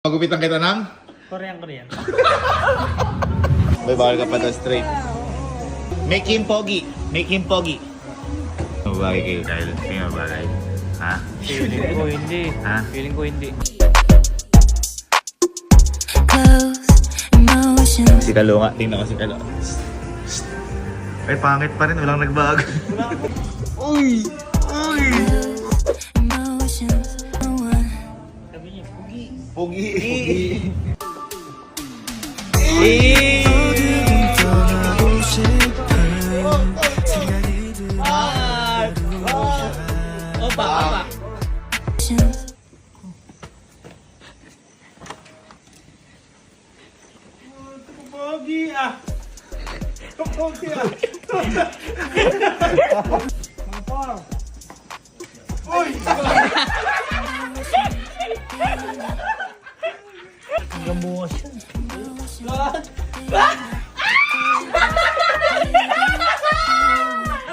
Magupitan kita ng? Korean. May bawal ka pa daw straight. Make him pogi. Make him pogi. Mabagay kayo, Kyle. Tingin mabagay. Ha? Feeling ko hindi. Ha? Feeling ko hindi. Si Kalo nga. Tingnan ko si Kalo. Ay, pangit pa rin. Walang nagbago. Uy! Uy! Sabi niya, pugi. Pogi. Opa. Pogi ah. Pogi ah. Uy! Hanggang bukas yan.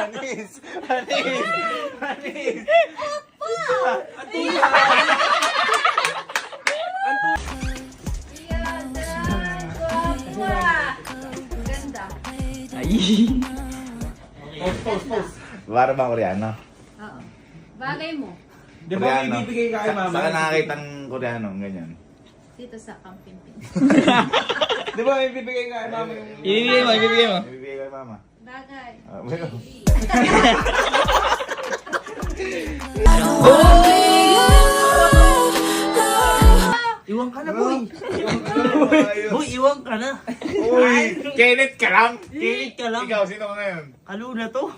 Hanis! Pause. Para bang Koreano? Oo. Bagay mo. Di ba may bibigay ka kay mama? Saan ka nakakita ng Koreano? Ganyan. Dito sa Kampimpin. Di ba may bibigay ka kay mama yung... Ibibigay mo. Ibibigay kay mama. Bagay. Bueno. Iwan ka na, boy. Boy, iwan ka na. Uy! Kenneth ka lang! Kilit ka lang. Ikaw, sino ka ngayon? Kaluna to.